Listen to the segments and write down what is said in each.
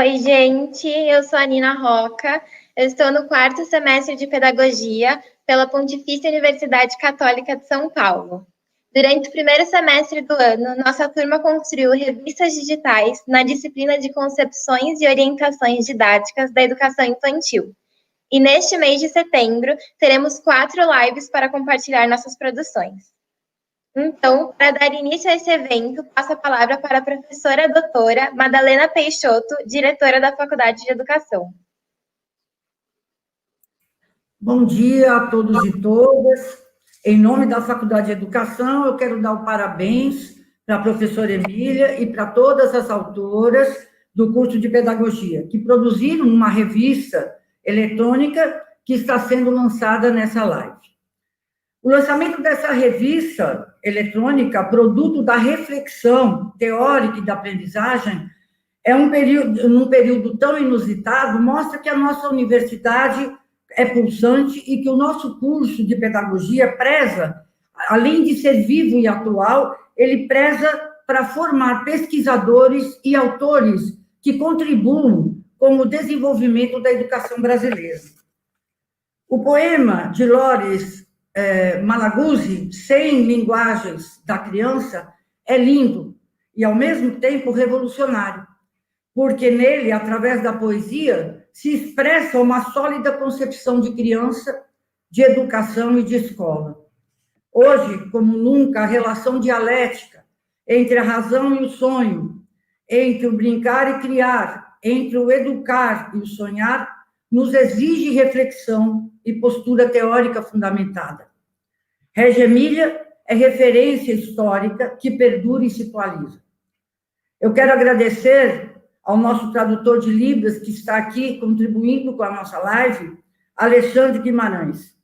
Oi, gente, eu sou a Nina Roca, eu estou no 4º semestre de Pedagogia pela Pontifícia Universidade Católica de São Paulo. Durante o primeiro semestre do ano, nossa turma construiu revistas digitais na disciplina de Concepções e Orientações Didáticas da Educação Infantil. E neste mês de setembro, teremos 4 lives para compartilhar nossas produções. Então, para dar início a esse evento, passo a palavra para a professora doutora Madalena Peixoto, diretora da Faculdade de Educação. Bom dia a todos e todas. Em nome da Faculdade de Educação, eu quero dar os parabéns para a professora Emília e para todas as autoras do curso de Pedagogia, que produziram uma revista eletrônica que está sendo lançada nessa live. O lançamento dessa revista eletrônica, produto da reflexão teórica e da aprendizagem, num período tão inusitado, mostra que a nossa universidade é pulsante e que o nosso curso de pedagogia preza, além de ser vivo e atual, ele preza para formar pesquisadores e autores que contribuam com o desenvolvimento da educação brasileira. O poema de Lores Malaguzzi, 100 linguagens da criança, é lindo e, ao mesmo tempo, revolucionário, porque nele, através da poesia, se expressa uma sólida concepção de criança, de educação e de escola. Hoje, como nunca, a relação dialética entre a razão e o sonho, entre o brincar e criar, entre o educar e o sonhar, nos exige reflexão e postura teórica fundamentada. Regia Emília é referência histórica que perdura e se atualiza. Eu quero agradecer ao nosso tradutor de Libras, que está aqui contribuindo com a nossa live, Alexandre Guimarães.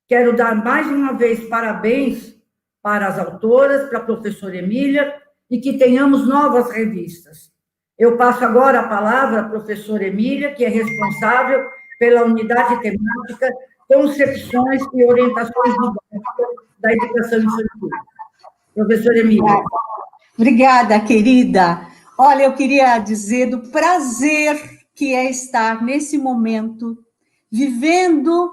Quero dar mais uma vez parabéns para as autoras, para a professora Emília, e que tenhamos novas revistas. Eu passo agora a palavra à professora Emília, que é responsável pela unidade temática Concepções e Orientações da Educação Infantil. Professora Emília. Obrigada, querida. Olha, eu queria dizer do prazer que é estar nesse momento, vivendo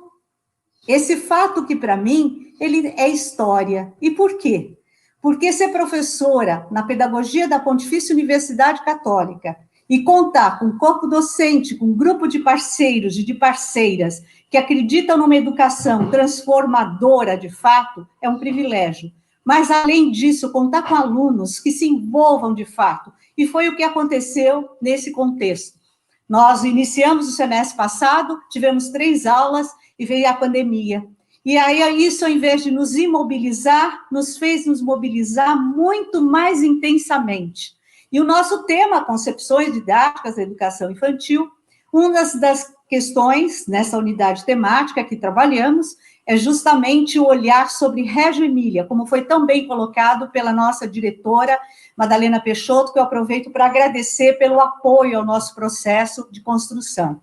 esse fato que, para mim, ele é história. E por quê? Porque ser professora na pedagogia da Pontifícia Universidade Católica e contar com um corpo docente, com um grupo de parceiros e de parceiras que acreditam numa educação transformadora de fato, é um privilégio. Mas, além disso, contar com alunos que se envolvam de fato. E foi o que aconteceu nesse contexto. Nós iniciamos o semestre passado, tivemos 3 aulas e veio a pandemia. E aí, isso, ao invés de nos imobilizar, nos fez nos mobilizar muito mais intensamente. E o nosso tema, Concepções Didáticas da Educação Infantil, uma das questões nessa unidade temática que trabalhamos é justamente o olhar sobre Regia Emília, como foi tão bem colocado pela nossa diretora, Madalena Peixoto, que eu aproveito para agradecer pelo apoio ao nosso processo de construção.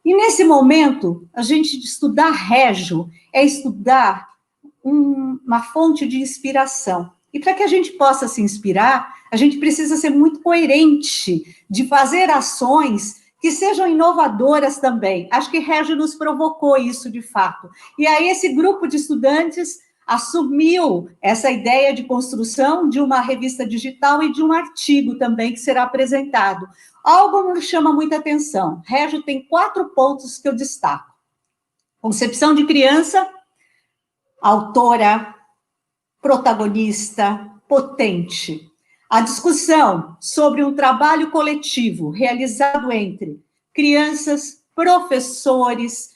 E nesse momento, a gente estudar Régio é estudar uma fonte de inspiração. E para que a gente possa se inspirar, a gente precisa ser muito coerente de fazer ações que sejam inovadoras também. Acho que Régio nos provocou isso de fato. E aí esse grupo de estudantes assumiu essa ideia de construção de uma revista digital e de um artigo também que será apresentado. Algo me chama muita atenção. Régio tem 4 pontos que eu destaco. Concepção de criança, autora, protagonista, potente. A discussão sobre um trabalho coletivo realizado entre crianças, professores,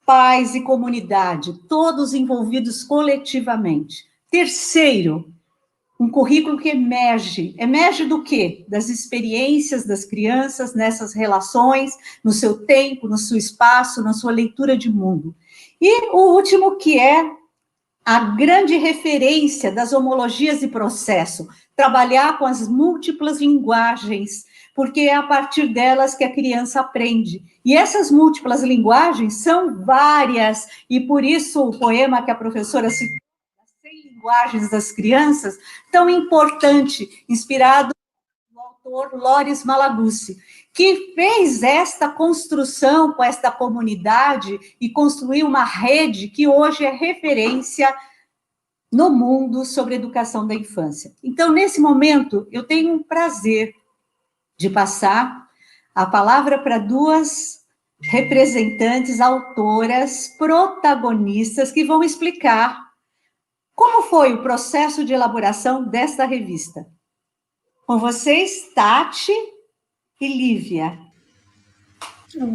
pais e comunidade, todos envolvidos coletivamente. Terceiro, um currículo que emerge. Emerge do quê? Das experiências das crianças nessas relações, no seu tempo, no seu espaço, na sua leitura de mundo. E o último, que é a grande referência das homologias de processo, trabalhar com as múltiplas linguagens, porque é a partir delas que a criança aprende. E essas múltiplas linguagens são várias, e por isso o poema que a professora citou, As 100 Linguagens das Crianças, tão importante, inspirado no autor autor Loris Malaguzzi, que fez esta construção com esta comunidade e construiu uma rede que hoje é referência no mundo sobre educação da infância. Então, nesse momento, eu tenho um prazer de passar a palavra para duas representantes, autoras, protagonistas, que vão explicar como foi o processo de elaboração desta revista. Com vocês, Tati e Lívia.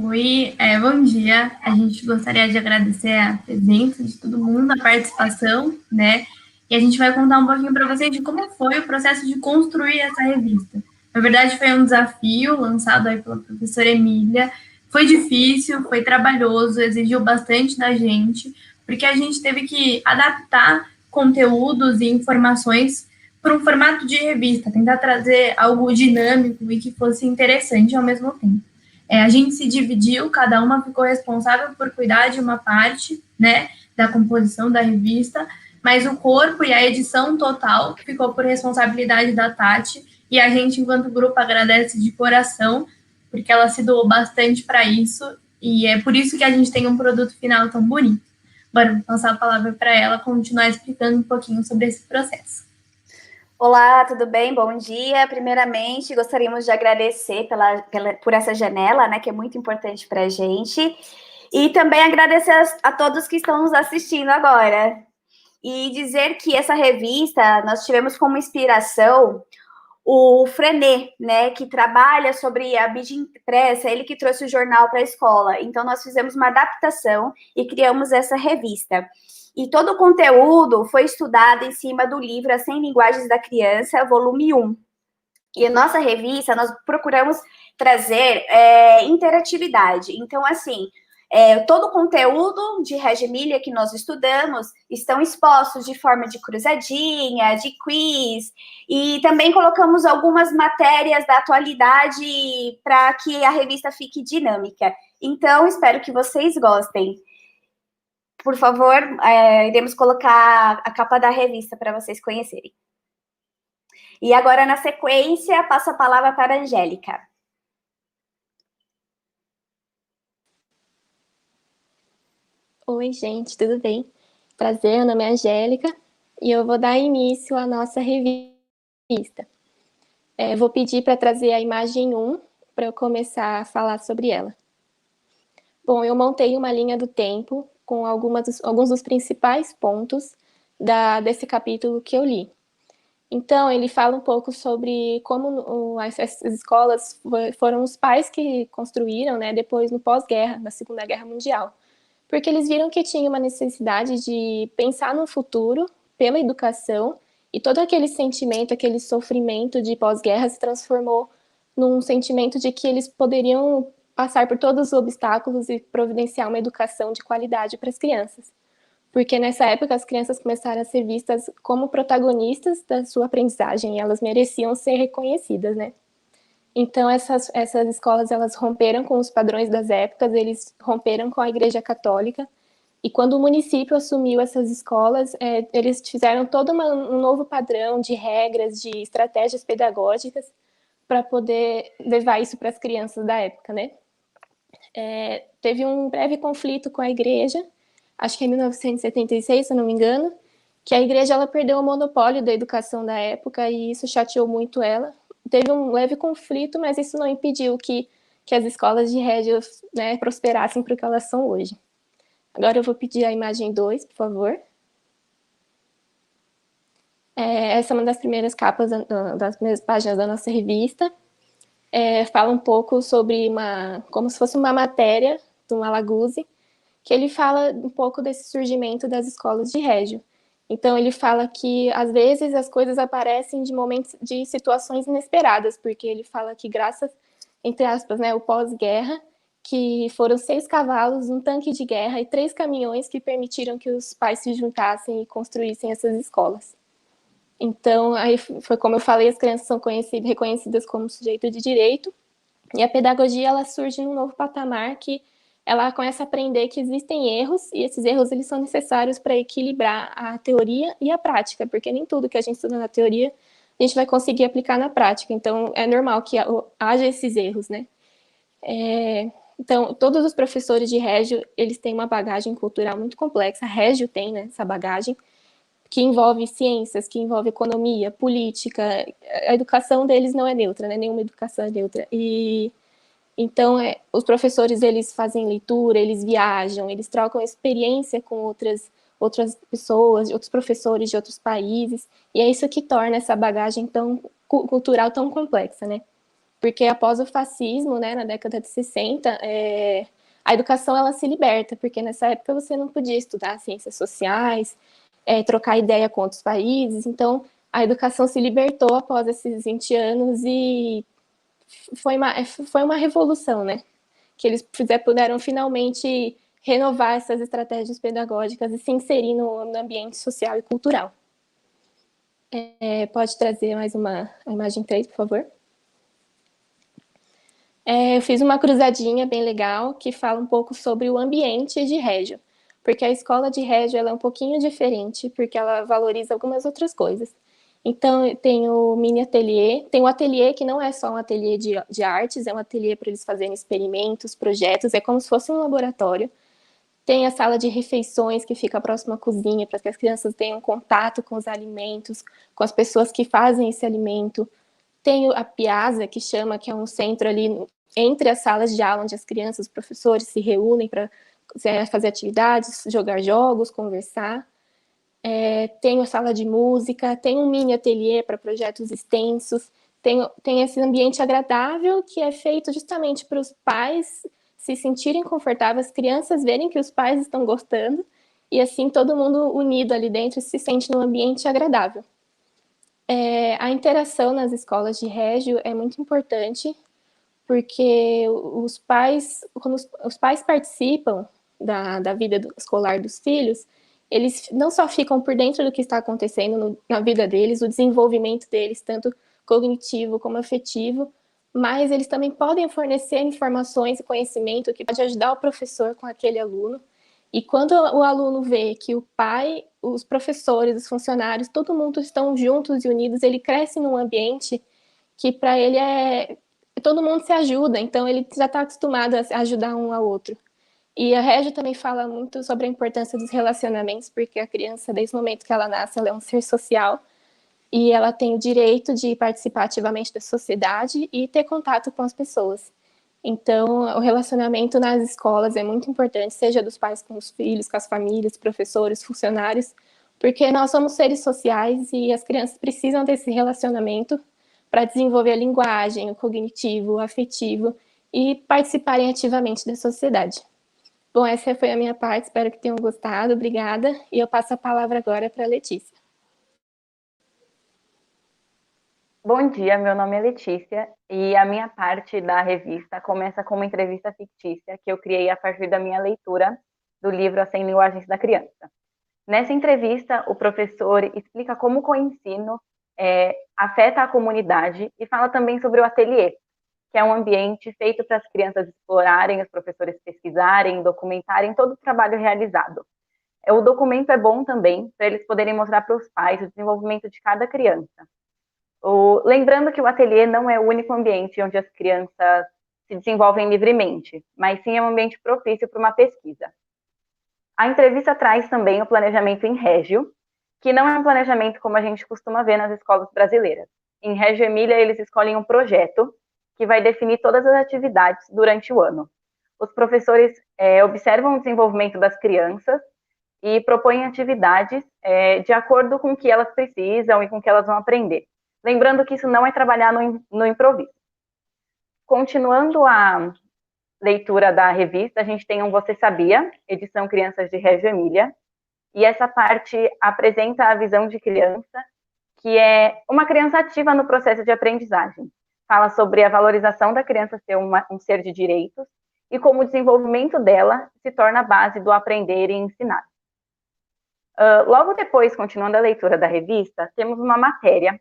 Oi, bom dia. A gente gostaria de agradecer a presença de todo mundo, a participação, né? E a gente vai contar um pouquinho para vocês de como foi o processo de construir essa revista. Na verdade, foi um desafio lançado aí pela professora Emília. Foi difícil, foi trabalhoso, exigiu bastante da gente, porque a gente teve que adaptar conteúdos e informações para um formato de revista, tentar trazer algo dinâmico e que fosse interessante ao mesmo tempo. A gente se dividiu, cada uma ficou responsável por cuidar de uma parte, né, da composição da revista, mas o corpo e a edição total ficou por responsabilidade da Tati, e a gente, enquanto grupo, agradece de coração, porque ela se doou bastante para isso, e é por isso que a gente tem um produto final tão bonito. Agora, vou passar a palavra para ela continuar explicando um pouquinho sobre esse processo. Olá, tudo bem? Bom dia. Primeiramente, gostaríamos de agradecer por essa janela, né, que é muito importante para a gente. E também agradecer a todos que estão nos assistindo agora. E dizer que essa revista, nós tivemos como inspiração o Frenet, né, que trabalha sobre a mídia impressa, ele que trouxe o jornal para a escola. Então, nós fizemos uma adaptação e criamos essa revista. E todo o conteúdo foi estudado em cima do livro As 100 Linguagens da Criança, volume 1. E a nossa revista, nós procuramos trazer interatividade. Então, assim, todo o conteúdo de Regia Emília que nós estudamos estão expostos de forma de cruzadinha, de quiz, e também colocamos algumas matérias da atualidade para que a revista fique dinâmica. Então, espero que vocês gostem. Por favor, iremos colocar a capa da revista para vocês conhecerem. E agora, na sequência, passo a palavra para a Angélica. Oi, gente, tudo bem? Prazer, meu nome é Angélica e eu vou dar início à nossa revista. Vou pedir para trazer a imagem 1 para eu começar a falar sobre ela. Bom, eu montei uma linha do tempo com alguns dos principais pontos desse capítulo que eu li. Então, ele fala um pouco sobre como essas escolas foram os pais que construíram, né, depois no pós-guerra, na Segunda Guerra Mundial. Porque eles viram que tinha uma necessidade de pensar no futuro pela educação, e todo aquele sentimento, aquele sofrimento de pós-guerra se transformou num sentimento de que eles poderiam passar por todos os obstáculos e providenciar uma educação de qualidade para as crianças. Porque nessa época as crianças começaram a ser vistas como protagonistas da sua aprendizagem, e elas mereciam ser reconhecidas, né? Então essas escolas, elas romperam com os padrões das épocas, eles romperam com a Igreja Católica, e quando o município assumiu essas escolas, eles fizeram todo um novo padrão de regras, de estratégias pedagógicas para poder levar isso para as crianças da época, né? Teve um breve conflito com a igreja, acho que em 1976, se eu não me engano, que a igreja ela perdeu o monopólio da educação da época, e isso chateou muito ela. Teve um leve conflito, mas isso não impediu que as escolas de Regia, né, prosperassem para o que elas são hoje. Agora eu vou pedir a imagem 2, por favor. Essa é uma das primeiras capas, das primeiras páginas da nossa revista. Fala um pouco sobre como se fosse uma matéria do Malaguzzi, que ele fala um pouco desse surgimento das escolas de Régio. Então, ele fala que, às vezes, as coisas aparecem de situações inesperadas, porque ele fala que, graças, entre aspas, né, o pós-guerra, que foram 6 cavalos, um tanque de guerra e 3 caminhões que permitiram que os pais se juntassem e construíssem essas escolas. Então, aí foi como eu falei, as crianças são reconhecidas como sujeito de direito, e a pedagogia ela surge num novo patamar que ela começa a aprender que existem erros, e esses erros eles são necessários para equilibrar a teoria e a prática, porque nem tudo que a gente estuda na teoria a a gente vai conseguir aplicar na prática. Então, é normal que haja esses erros, né? Então, todos os professores de Régio, eles têm uma bagagem cultural muito complexa. Régio tem, né, essa bagagem, que envolve ciências, que envolve economia, política. A educação deles não é neutra, né? Nenhuma educação é neutra. E então, os professores, eles fazem leitura, eles viajam, eles trocam experiência com outras pessoas, outros professores de outros países, e é isso que torna essa bagagem tão cultural tão complexa, né? Porque após o fascismo, né, na década de 60, a educação, ela se liberta, porque nessa época você não podia estudar ciências sociais, trocar ideia com outros países, então a educação se libertou após esses 20 anos e foi uma revolução, né? Que eles puderam finalmente renovar essas estratégias pedagógicas e se inserir no ambiente social e cultural. Pode trazer mais a imagem 3, por favor? Eu fiz uma cruzadinha bem legal que fala um pouco sobre o ambiente de Régio, porque a escola de Régio ela é um pouquinho diferente, porque ela valoriza algumas outras coisas. Então, tem o mini ateliê, tem o ateliê que não é só um ateliê de artes, é um ateliê para eles fazerem experimentos, projetos, é como se fosse um laboratório. Tem a sala de refeições, que fica próxima à cozinha, para que as crianças tenham contato com os alimentos, com as pessoas que fazem esse alimento. Tem a Piazza, que é um centro ali entre as salas de aula, onde as crianças, os professores se reúnem para fazer atividades, jogar jogos, conversar. Tem a sala de música, tem um mini ateliê para projetos extensos, tem esse ambiente agradável que é feito justamente para os pais se sentirem confortáveis, as crianças verem que os pais estão gostando, e assim todo mundo unido ali dentro se sente num ambiente agradável. A interação nas escolas de Régio é muito importante, porque quando os pais participam da vida escolar dos filhos, eles não só ficam por dentro do que está acontecendo na vida deles, o desenvolvimento deles, tanto cognitivo como afetivo, mas eles também podem fornecer informações e conhecimento que pode ajudar o professor com aquele aluno. E quando o aluno vê que o pai, os professores, os funcionários, todo mundo estão juntos e unidos, ele cresce num ambiente que para ele todo mundo se ajuda, então ele já está acostumado a ajudar um ao outro. E a Régio também fala muito sobre a importância dos relacionamentos, porque a criança, desde o momento que ela nasce, ela é um ser social, e ela tem o direito de participar ativamente da sociedade e ter contato com as pessoas. Então, o relacionamento nas escolas é muito importante, seja dos pais com os filhos, com as famílias, professores, funcionários, porque nós somos seres sociais e as crianças precisam desse relacionamento para desenvolver a linguagem, o cognitivo, o afetivo e participarem ativamente da sociedade. Bom, essa foi a minha parte, espero que tenham gostado, obrigada. E eu passo a palavra agora para a Letícia. Bom dia, meu nome é Letícia e a minha parte da revista começa com uma entrevista fictícia que eu criei a partir da minha leitura do livro As 100 Linguagens da Criança. Nessa entrevista, o professor explica como o coensino afeta a comunidade e fala também sobre o ateliê, que é um ambiente feito para as crianças explorarem, os professores pesquisarem, documentarem todo o trabalho realizado. O documento é bom também para eles poderem mostrar para os pais o desenvolvimento de cada criança. Lembrando que o ateliê não é o único ambiente onde as crianças se desenvolvem livremente, mas sim é um ambiente propício para uma pesquisa. A entrevista traz também o planejamento em Régio, que não é um planejamento como a gente costuma ver nas escolas brasileiras. Em Régio Emília, eles escolhem um projeto que vai definir todas as atividades durante o ano. Os professores observam o desenvolvimento das crianças e propõem atividades de acordo com o que elas precisam e com o que elas vão aprender. Lembrando que isso não é trabalhar no improviso. Continuando a leitura da revista, a gente tem um Você Sabia, edição Crianças de Régio Emília, e essa parte apresenta a visão de criança, que é uma criança ativa no processo de aprendizagem. Fala sobre a valorização da criança ser um ser de direitos e como o desenvolvimento dela se torna a base do aprender e ensinar. Logo depois, continuando a leitura da revista, temos uma matéria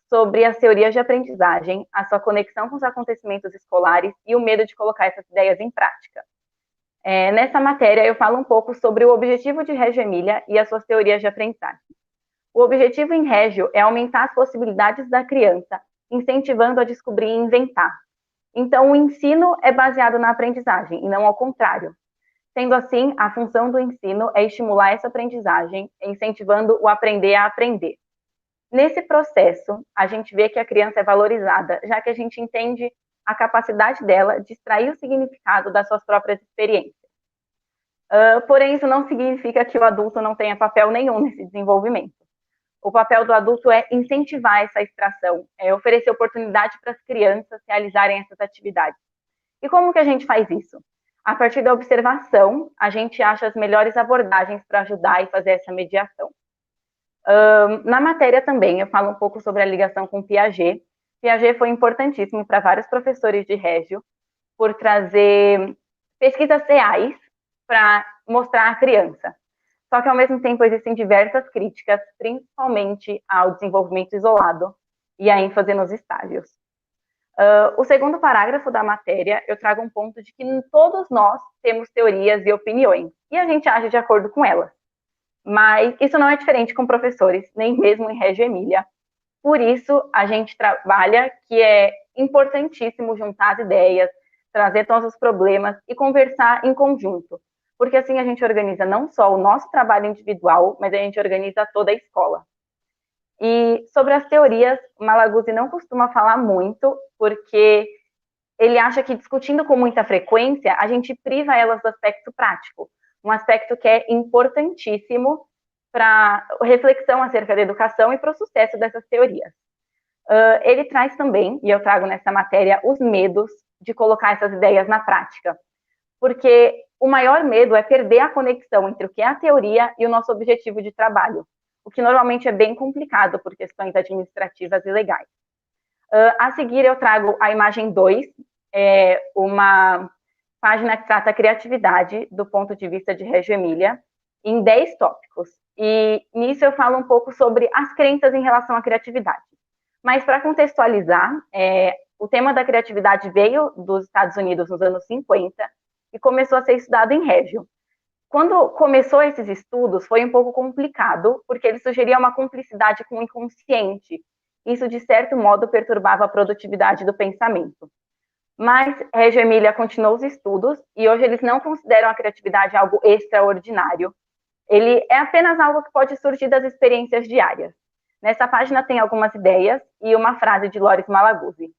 sobre as teorias de aprendizagem, a sua conexão com os acontecimentos escolares e o medo de colocar essas ideias em prática. Nessa matéria, eu falo um pouco sobre o objetivo de Régio Emília e as suas teorias de aprendizagem. O objetivo em Régio é aumentar as possibilidades da criança, incentivando a descobrir e inventar. Então, o ensino é baseado na aprendizagem, e não ao contrário. Sendo assim, a função do ensino é estimular essa aprendizagem, incentivando o aprender a aprender. Nesse processo, a gente vê que a criança é valorizada, já que a gente entende a capacidade dela de extrair o significado das suas próprias experiências. Porém, isso não significa que o adulto não tenha papel nenhum nesse desenvolvimento. O papel do adulto é incentivar essa extração, é oferecer oportunidade para as crianças realizarem essas atividades. E como que a gente faz isso? A partir da observação, a gente acha as melhores abordagens para ajudar e fazer essa mediação. Na matéria também, eu falo um pouco sobre a ligação com Piaget. Piaget foi importantíssimo para vários professores de Régio, por trazer pesquisas reais para mostrar a criança. Só que, ao mesmo tempo, existem diversas críticas, principalmente ao desenvolvimento isolado e a ênfase nos estágios. O segundo parágrafo da matéria, eu trago um ponto de que todos nós temos teorias e opiniões, e a gente age de acordo com elas. Mas isso não é diferente com professores, nem mesmo em Reggio Emília. Por isso, a gente trabalha que é importantíssimo juntar as ideias, trazer todos os problemas e conversar em conjunto. Porque assim a gente organiza não só o nosso trabalho individual, mas a gente organiza toda a escola. E sobre as teorias, Malaguzzi não costuma falar muito, porque ele acha que discutindo com muita frequência, a gente priva elas do aspecto prático, um aspecto que é importantíssimo para a reflexão acerca da educação e para o sucesso dessas teorias. Ele traz também, e eu trago nessa matéria, os medos de colocar essas ideias na prática, porque o maior medo é perder a conexão entre o que é a teoria e o nosso objetivo de trabalho, o que normalmente é bem complicado por questões administrativas e legais. A seguir, eu trago a imagem 2, uma página que trata a criatividade do ponto de vista de Reggio Emília, em 10 tópicos. E nisso eu falo um pouco sobre as crenças em relação à criatividade. Mas, para contextualizar, o tema da criatividade veio dos Estados Unidos nos anos 50 e começou a ser estudado em Reggio. Quando começou esses estudos, foi um pouco complicado, porque ele sugeria uma cumplicidade com o inconsciente. Isso, de certo modo, perturbava a produtividade do pensamento. Mas Reggio Emília continuou os estudos e hoje eles não consideram a criatividade algo extraordinário. Ele é apenas algo que pode surgir das experiências diárias. Nessa página tem algumas ideias e uma frase de Loris Malaguzzi.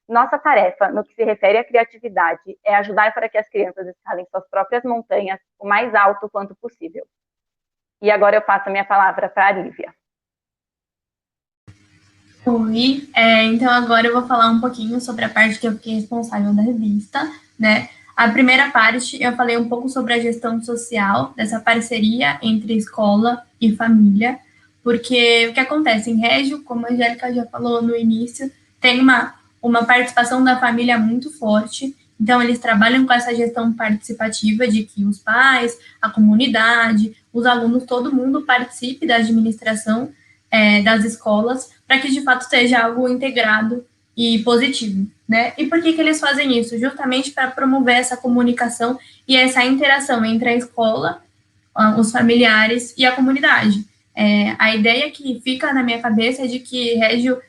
Nossa tarefa, no que se refere à criatividade, é ajudar para que as crianças escalem suas próprias montanhas o mais alto quanto possível. E agora eu passo a minha palavra para a Lívia. Oi, então agora eu vou falar um pouquinho sobre a parte que eu fiquei responsável da revista, né? A primeira parte, eu falei um pouco sobre a gestão social, dessa parceria entre escola e família, porque o que acontece em Reggio, como a Angélica já falou no início, tem uma participação da família muito forte, então eles trabalham com essa gestão participativa de que os pais, a comunidade, os alunos, todo mundo participe da administração das escolas, para que de fato seja algo integrado e positivo, né? E por que eles fazem isso? Justamente para promover essa comunicação e essa interação entre a escola, os familiares e a comunidade. A ideia que fica na minha cabeça é de que Reggio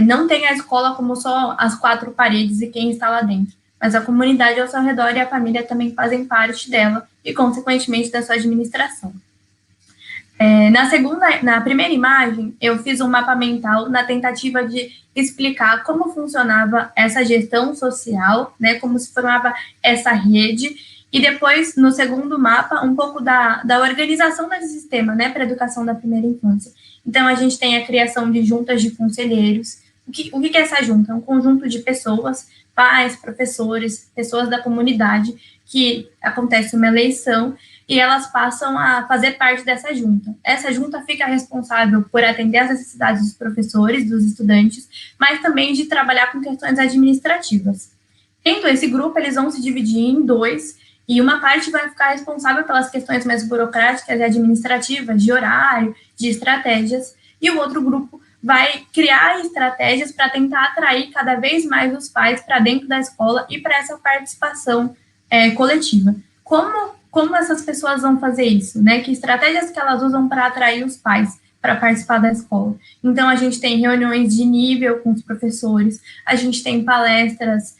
não tem a escola como só as 4 paredes e quem está lá dentro, mas a comunidade ao seu redor e a família também fazem parte dela e, consequentemente, da sua administração. Na primeira imagem, eu fiz um mapa mental na tentativa de explicar como funcionava essa gestão social, né, como se formava essa rede, e depois, no segundo mapa, um pouco da organização desse sistema, né, para a educação da primeira infância. Então, a gente tem a criação de juntas de conselheiros. O que é essa junta? É um conjunto de pessoas, pais, professores, pessoas da comunidade, que acontece uma eleição e elas passam a fazer parte dessa junta. Essa junta fica responsável por atender às necessidades dos professores, dos estudantes, mas também de trabalhar com questões administrativas. Tendo esse grupo, eles vão se dividir em 2, e uma parte vai ficar responsável pelas questões mais burocráticas e administrativas, de horário, de estratégias, e o outro grupo vai criar estratégias para tentar atrair cada vez mais os pais para dentro da escola e para essa participação coletiva. Como essas pessoas vão fazer isso, né? Que estratégias que elas usam para atrair os pais para participar da escola. Então, a gente tem reuniões de nível com os professores, a gente tem palestras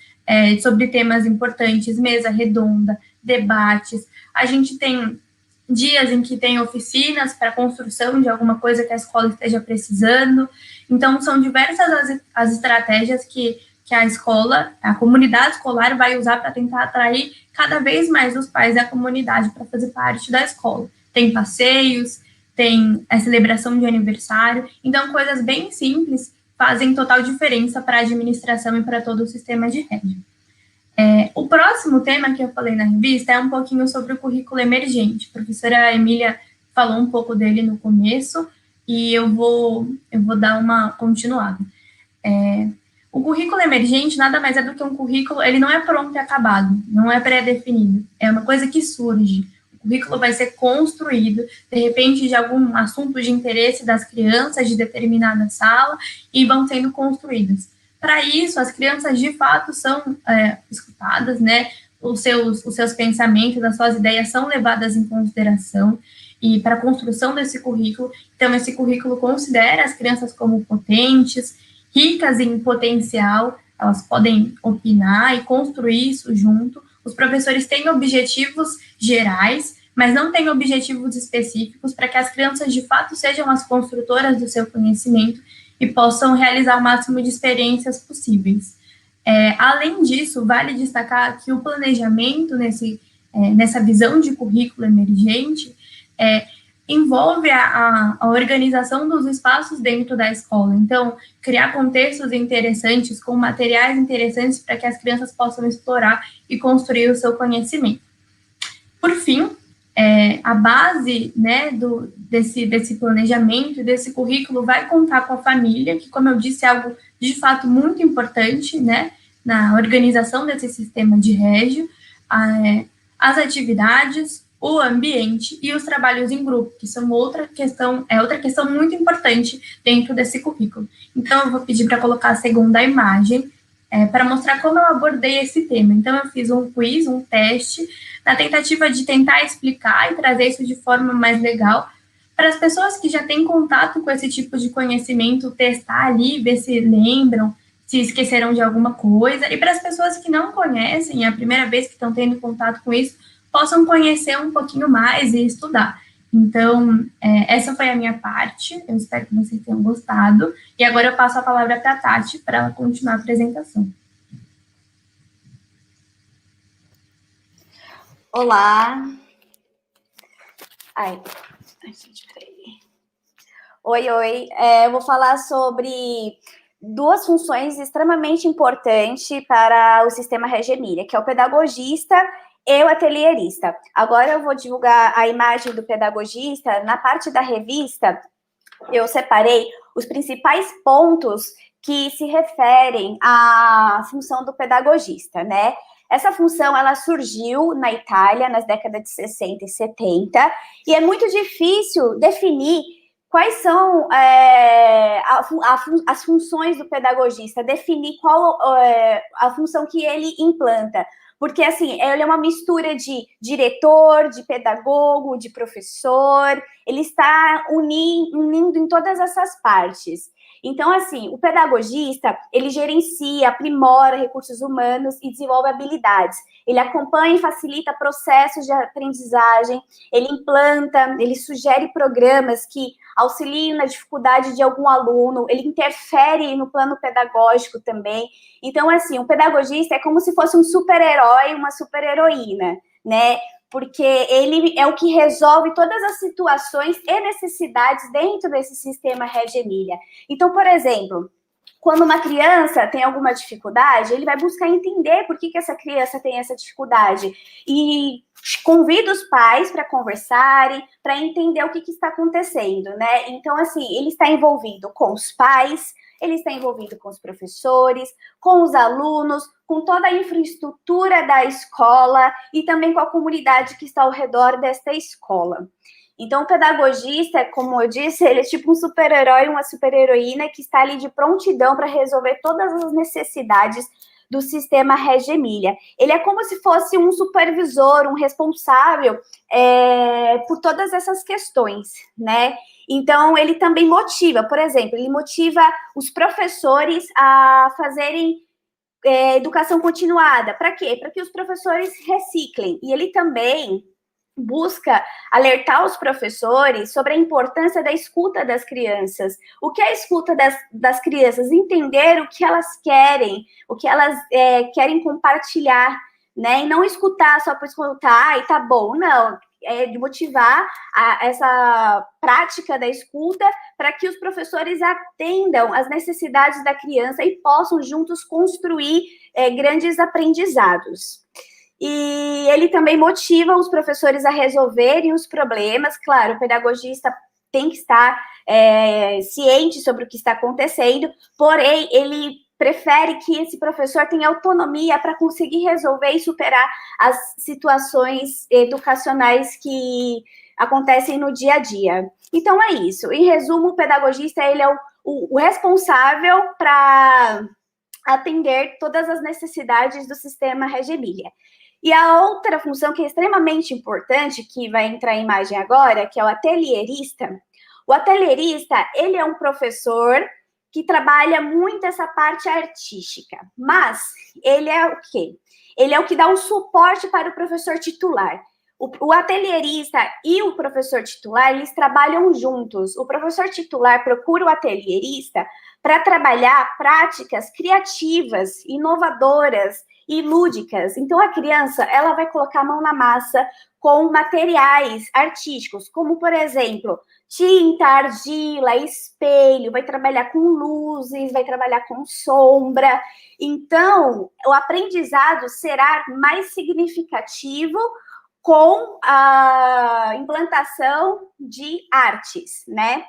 sobre temas importantes, mesa redonda, debates, a gente tem dias em que tem oficinas para construção de alguma coisa que a escola esteja precisando. Então, são diversas as estratégias que a escola, a comunidade escolar vai usar para tentar atrair cada vez mais os pais da comunidade para fazer parte da escola. Tem passeios, tem a celebração de aniversário, então coisas bem simples fazem total diferença para a administração e para todo o sistema de rede. O próximo tema que eu falei na revista é um pouquinho sobre o currículo emergente. A professora Emília falou um pouco dele no começo e eu vou dar uma continuada. O currículo emergente nada mais é do que um currículo, ele não é pronto e acabado, não é pré-definido, é uma coisa que surge. O currículo vai ser construído, de repente, de algum assunto de interesse das crianças de determinada sala e vão sendo construídos. Para isso, as crianças, de fato, são escutadas, né? Os seus pensamentos, as suas ideias são levadas em consideração e para a construção desse currículo. Então, esse currículo considera as crianças como potentes, ricas em potencial, elas podem opinar e construir isso junto. Os professores têm objetivos gerais, mas não têm objetivos específicos para que as crianças, de fato, sejam as construtoras do seu conhecimento e possam realizar o máximo de experiências possíveis. Além disso, vale destacar que o planejamento nessa visão de currículo emergente envolve a organização dos espaços dentro da escola. Então, criar contextos interessantes, com materiais interessantes para que as crianças possam explorar e construir o seu conhecimento. Por fim, a base, né, desse planejamento, desse currículo, vai contar com a família, que, como eu disse, é algo de fato muito importante, né, na organização desse sistema de régio, as atividades, o ambiente e os trabalhos em grupo, que são outra questão muito importante dentro desse currículo. Então, eu vou pedir para colocar a segunda imagem, para mostrar como eu abordei esse tema. Então, eu fiz um quiz, um teste, na tentativa de tentar explicar e trazer isso de forma mais legal, para as pessoas que já têm contato com esse tipo de conhecimento, testar ali, ver se lembram, se esqueceram de alguma coisa, e para as pessoas que não conhecem, é a primeira vez que estão tendo contato com isso, possam conhecer um pouquinho mais e estudar. Então, essa foi a minha parte, eu espero que vocês tenham gostado, e agora eu passo a palavra para a Tati, para ela continuar a apresentação. Olá. Oi. Eu vou falar sobre duas funções extremamente importantes para o sistema Reggio Emilia, que é o pedagogista e o atelierista. Agora eu vou divulgar a imagem do pedagogista. Na parte da revista, eu separei os principais pontos que se referem à função do pedagogista, né? Essa função, ela surgiu na Itália nas décadas de 60 e 70, e é muito difícil definir quais são as funções do pedagogista, definir qual a função que ele implanta. Porque, assim, ele é uma mistura de diretor, de pedagogo, de professor, ele está unindo em todas essas partes. Então, assim, o pedagogista, ele gerencia, aprimora recursos humanos e desenvolve habilidades. Ele acompanha e facilita processos de aprendizagem, ele implanta, ele sugere programas que auxiliam na dificuldade de algum aluno, ele interfere no plano pedagógico também. Então, assim, o pedagogista é como se fosse um super-herói, uma super-heroína, né? Porque ele é o que resolve todas as situações e necessidades dentro desse sistema Reggio Emilia. Então, por exemplo, quando uma criança tem alguma dificuldade, ele vai buscar entender por que essa criança tem essa dificuldade e convida os pais para conversarem, para entender o que está acontecendo, né? Então, assim, ele está envolvido com os pais, ele está envolvido com os professores, com os alunos, com toda a infraestrutura da escola e também com a comunidade que está ao redor desta escola. Então, o pedagogista, como eu disse, ele é tipo um super-herói, uma super-heroína que está ali de prontidão para resolver todas as necessidades do sistema Reggio Emilia. Ele é como se fosse um supervisor, um responsável por todas essas questões, né? Então, ele também motiva, por exemplo, ele motiva os professores a fazerem educação continuada. Para quê? Para que os professores reciclem. E ele também busca alertar os professores sobre a importância da escuta das crianças. O que é a escuta das crianças? Entender o que elas querem, o que elas querem compartilhar, né? E não escutar só por escutar, e tá bom, não. É de motivar essa prática da escuta para que os professores atendam às necessidades da criança e possam juntos construir grandes aprendizados. E ele também motiva os professores a resolverem os problemas. Claro, o pedagogista tem que estar ciente sobre o que está acontecendo, porém, ele prefere que esse professor tenha autonomia para conseguir resolver e superar as situações educacionais que acontecem no dia a dia. Então, é isso. Em resumo, o pedagogista ele é o responsável para atender todas as necessidades do sistema Reggio Emilia. E a outra função que é extremamente importante, que vai entrar em imagem agora, que é o atelierista. O atelierista, ele é um professor que trabalha muito essa parte artística, mas ele é o quê? Ele é o que dá um suporte para o professor titular. O atelierista e o professor titular, eles trabalham juntos. O professor titular procura o atelierista para trabalhar práticas criativas, inovadoras e lúdicas. Então, a criança, ela vai colocar a mão na massa com materiais artísticos, como, por exemplo, tinta, argila, espelho, vai trabalhar com luzes, vai trabalhar com sombra. Então, o aprendizado será mais significativo com a implantação de artes, né?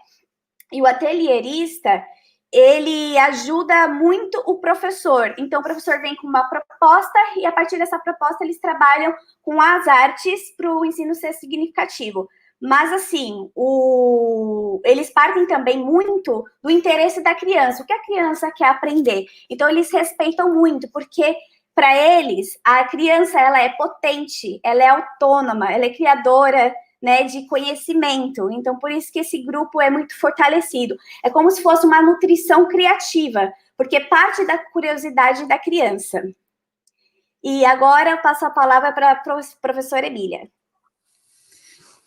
E o atelierista, ele ajuda muito o professor. Então, o professor vem com uma proposta e, a partir dessa proposta, eles trabalham com as artes para o ensino ser significativo. Mas, assim, eles partem também muito do interesse da criança. O que a criança quer aprender? Então, eles respeitam muito, porque, para eles, a criança ela é potente, ela é autônoma, ela é criadora, né, de conhecimento. Então, por isso que esse grupo é muito fortalecido. É como se fosse uma nutrição criativa, porque parte da curiosidade da criança. E agora eu passo a palavra para a professora Emília.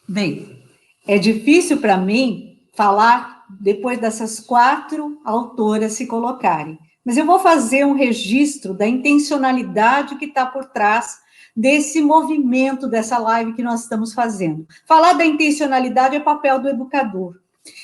Bem, é difícil para mim falar depois dessas 4 autoras se colocarem, mas eu vou fazer um registro da intencionalidade que está por trás desse movimento, dessa live que nós estamos fazendo. Falar da intencionalidade é papel do educador.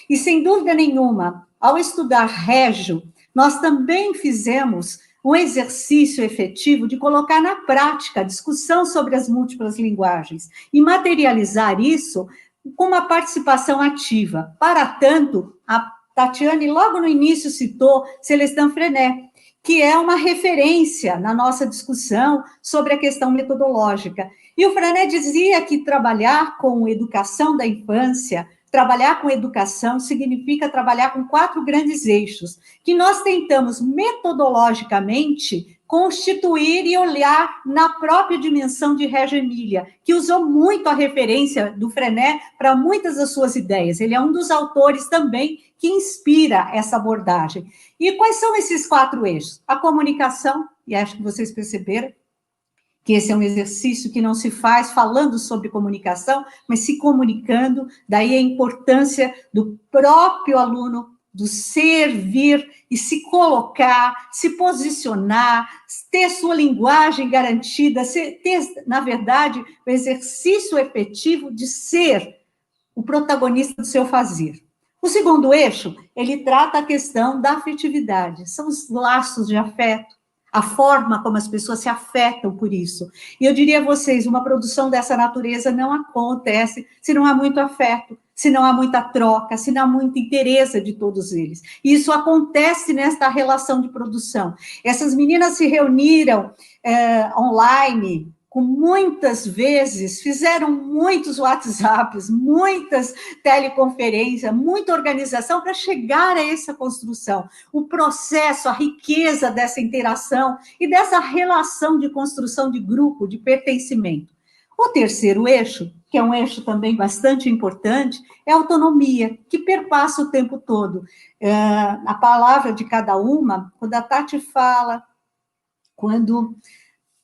E, sem dúvida nenhuma, ao estudar Reggio, nós também fizemos um exercício efetivo de colocar na prática a discussão sobre as múltiplas linguagens e materializar isso com uma participação ativa. Para tanto, a Tatiane, logo no início, citou Celestin Freinet, que é uma referência na nossa discussão sobre a questão metodológica. E o Freinet dizia que trabalhar com educação da infância, trabalhar com educação significa trabalhar com 4 grandes eixos, que nós tentamos metodologicamente constituir e olhar na própria dimensão de Reggio Emilia, que usou muito a referência do Freinet para muitas das suas ideias. Ele é um dos autores também que inspira essa abordagem. E quais são esses 4 eixos? A comunicação, e acho que vocês perceberam, que esse é um exercício que não se faz falando sobre comunicação, mas se comunicando, daí a importância do próprio aluno, do servir e se colocar, se posicionar, ter sua linguagem garantida, ter, na verdade, o exercício efetivo de ser o protagonista do seu fazer. O segundo eixo, ele trata a questão da afetividade, são os laços de afeto, a forma como as pessoas se afetam por isso. E eu diria a vocês, uma produção dessa natureza não acontece se não há muito afeto, se não há muita troca, se não há muito interesse de todos eles. E isso acontece nesta relação de produção. Essas meninas se reuniram online, com muitas vezes, fizeram muitos WhatsApps, muitas teleconferências, muita organização para chegar a essa construção. O processo, a riqueza dessa interação e dessa relação de construção de grupo, de pertencimento. O terceiro eixo, que é um eixo também bastante importante, é a autonomia, que perpassa o tempo todo. A palavra de cada uma, quando a Tati fala, quando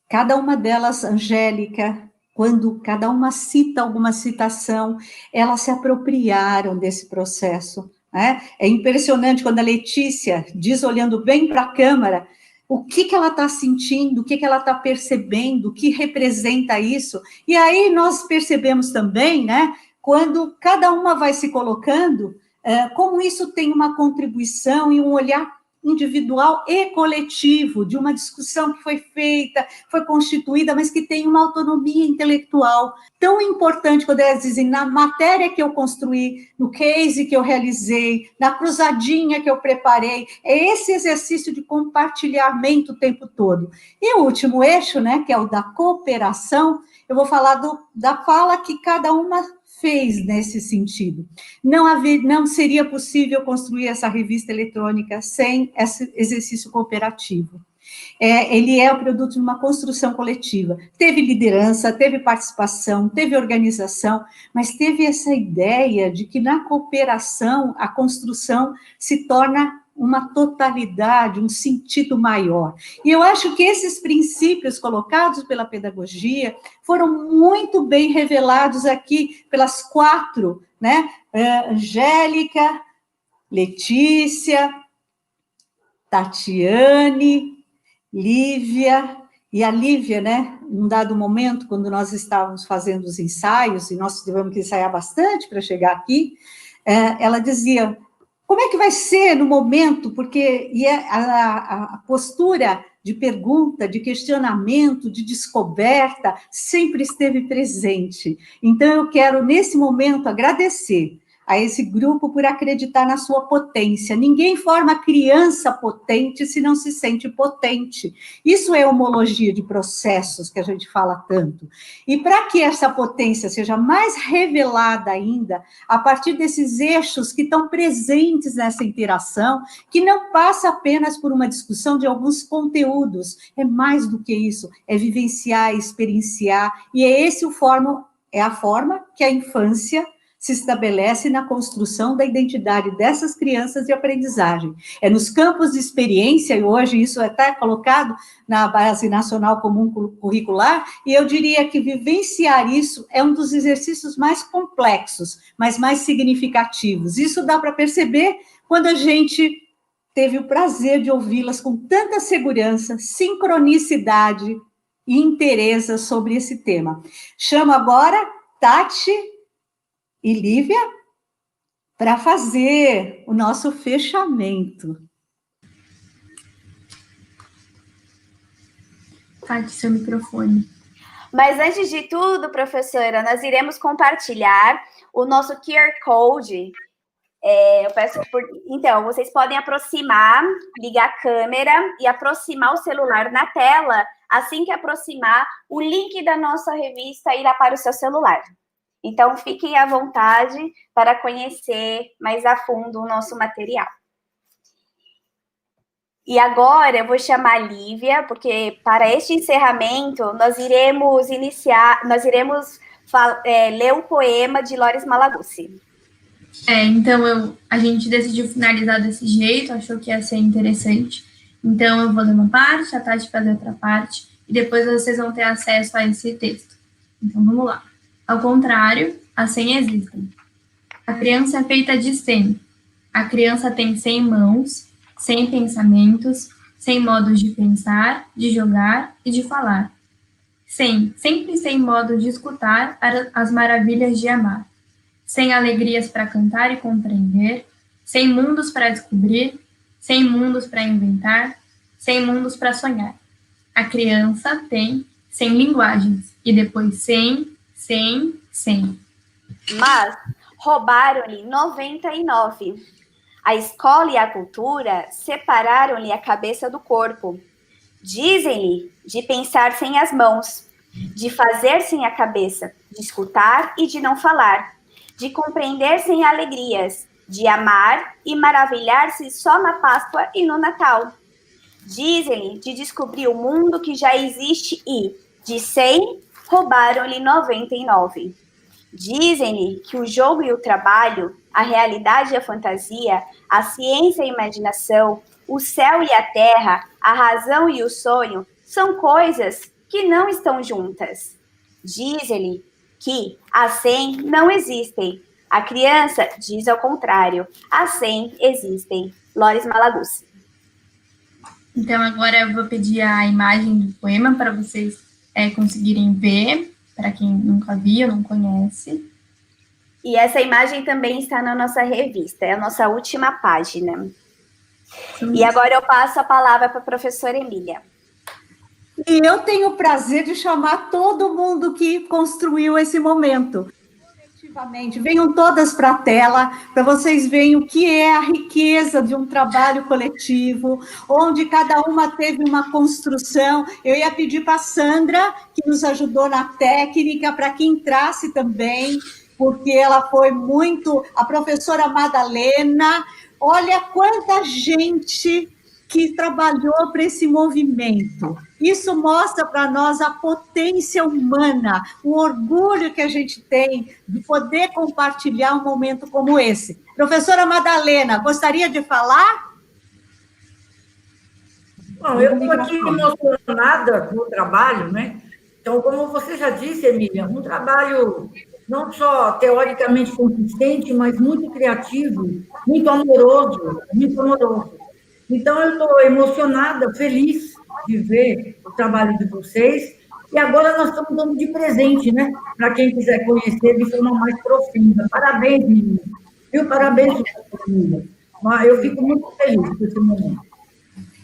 cada uma delas, Angélica, quando cada uma cita alguma citação, elas se apropriaram desse processo, né? É impressionante quando a Letícia diz, olhando bem para a câmera, o que ela está sentindo, o que ela está percebendo, o que representa isso. E aí nós percebemos também, né, quando cada uma vai se colocando, como isso tem uma contribuição e um olhar individual e coletivo, de uma discussão que foi feita, foi constituída, mas que tem uma autonomia intelectual tão importante, quando elas dizem, na matéria que eu construí, no case que eu realizei, na cruzadinha que eu preparei, é esse exercício de compartilhamento o tempo todo. E o último eixo, né, que é o da cooperação, eu vou falar da fala que cada uma fez nesse sentido. Não seria possível construir essa revista eletrônica sem esse exercício cooperativo. Ele é o produto de uma construção coletiva. Teve liderança, teve participação, teve organização, mas teve essa ideia de que na cooperação a construção se torna uma totalidade, um sentido maior. E eu acho que esses princípios colocados pela pedagogia foram muito bem revelados aqui pelas 4, né? Angélica, Letícia, Tatiane, Lívia, e a Lívia, né, num dado momento, quando nós estávamos fazendo os ensaios, e nós tivemos que ensaiar bastante para chegar aqui, ela dizia, como é que vai ser no momento, porque a postura de pergunta, de questionamento, de descoberta, sempre esteve presente. Então, eu quero, nesse momento, agradecer a esse grupo por acreditar na sua potência. Ninguém forma criança potente se não se sente potente. Isso é homologia de processos que a gente fala tanto. E para que essa potência seja mais revelada ainda, a partir desses eixos que estão presentes nessa interação, que não passa apenas por uma discussão de alguns conteúdos, é mais do que isso, é vivenciar, experienciar, e é a forma que a infância se estabelece na construção da identidade dessas crianças de aprendizagem. É nos campos de experiência, e hoje isso é até colocado na Base Nacional Comum Curricular, e eu diria que vivenciar isso é um dos exercícios mais complexos, mas mais significativos. Isso dá para perceber quando a gente teve o prazer de ouvi-las com tanta segurança, sincronicidade e interesse sobre esse tema. Chamo agora Tati e Lívia para fazer o nosso fechamento. Tati, seu microfone. Mas antes de tudo, professora, nós iremos compartilhar o nosso QR Code. Então, vocês podem aproximar, ligar a câmera e aproximar o celular na tela. Assim que aproximar, o link da nossa revista irá para o seu celular. Então, fiquem à vontade para conhecer mais a fundo o nosso material. E agora eu vou chamar a Lívia, porque para este encerramento nós iremos ler um poema de Loris Malaguzzi. Então a gente decidiu finalizar desse jeito, achou que ia ser interessante. Então eu vou ler uma parte, a Tati vai ler outra parte, e depois vocês vão ter acesso a esse texto. Então vamos lá. Ao contrário, as 100 existem. A criança é feita de 100. A criança tem 100 mãos, 100 pensamentos, 100 modos de pensar, de jogar e de falar. 100, sempre 100 modos de escutar as maravilhas de amar. 100 alegrias para cantar e compreender, 100 mundos para descobrir, 100 mundos para inventar, 100 mundos para sonhar. A criança tem 100 linguagens, e depois 100, 100, 100. Mas roubaram-lhe 99. A escola e a cultura separaram-lhe a cabeça do corpo. Dizem-lhe de pensar sem as mãos, de fazer sem a cabeça, de escutar e de não falar, de compreender sem alegrias, de amar e maravilhar-se só na Páscoa e no Natal. Dizem-lhe de descobrir o mundo que já existe e, de 100, roubaram-lhe 99. Dizem-lhe que o jogo e o trabalho, a realidade e a fantasia, a ciência e a imaginação, o céu e a terra, a razão e o sonho, são coisas que não estão juntas. Dizem-lhe que as 100 não existem. A criança diz ao contrário. As 100 existem. Loris Malaguzzi. Então, agora eu vou pedir a imagem do poema para vocês conseguirem ver, para quem nunca viu, não conhece. E essa imagem também está na nossa revista, é a nossa última página. Sim. E agora eu passo a palavra para a professora Emília. E eu tenho o prazer de chamar todo mundo que construiu esse momento. Coletivamente, venham todas para a tela, para vocês verem o que é a riqueza de um trabalho coletivo, onde cada uma teve uma construção. Eu ia pedir para a Sandra, que nos ajudou na técnica, para que entrasse também, porque ela foi muito... A professora Madalena, olha quanta gente que trabalhou para esse movimento. Isso mostra para nós a potência humana, o orgulho que a gente tem de poder compartilhar um momento como esse. Professora Madalena, gostaria de falar? Bom, eu estou aqui emocionada com o trabalho, né? Então, como você já disse, Emília, um trabalho não só teoricamente consistente, mas muito criativo, muito amoroso, muito amoroso. Então, eu estou emocionada, feliz de ver o trabalho de vocês. E agora nós estamos dando de presente, né? Para quem quiser conhecer de forma mais profunda. Parabéns, meninas. Viu? Parabéns, família. Eu fico muito feliz com esse momento.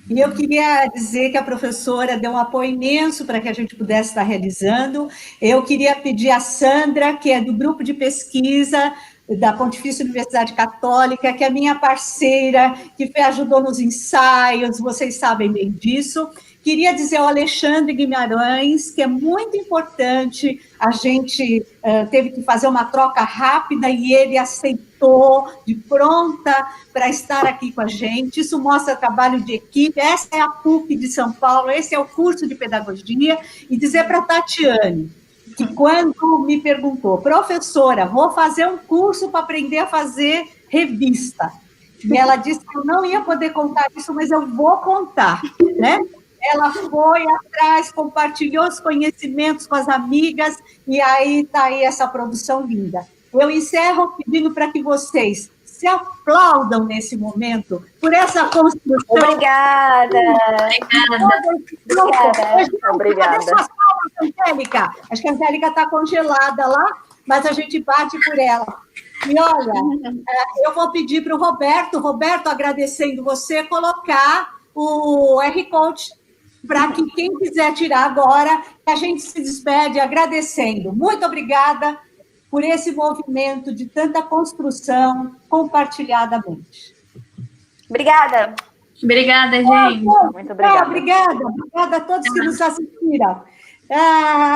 E eu queria dizer que a professora deu um apoio imenso para que a gente pudesse estar realizando. Eu queria pedir a Sandra, que é do grupo de pesquisa da Pontifícia Universidade Católica, que é minha parceira, que ajudou nos ensaios, vocês sabem bem disso. Queria dizer ao Alexandre Guimarães, que é muito importante, a gente teve que fazer uma troca rápida e ele aceitou de pronta para estar aqui com a gente. Isso mostra trabalho de equipe. Essa é a PUC de São Paulo, esse é o curso de pedagogia. E dizer para a Tatiane, que quando me perguntou, professora, vou fazer um curso para aprender a fazer revista. E ela disse que eu não ia poder contar isso, mas eu vou contar, né? Ela foi atrás, compartilhou os conhecimentos com as amigas, e aí está aí essa produção linda. Eu encerro pedindo para que vocês se aplaudam nesse momento por essa construção. Obrigada. Obrigada. Cadê suas palmas, Angélica? Acho que a Angélica está congelada lá, mas a gente bate por ela. E olha, eu vou pedir para o Roberto, agradecendo você, colocar o R-Code para que quem quiser tirar agora, a gente se despede agradecendo. Muito obrigada por esse movimento de tanta construção compartilhadamente. Obrigada. Obrigada, gente. Muito obrigada. Obrigada a todos que nos assistiram.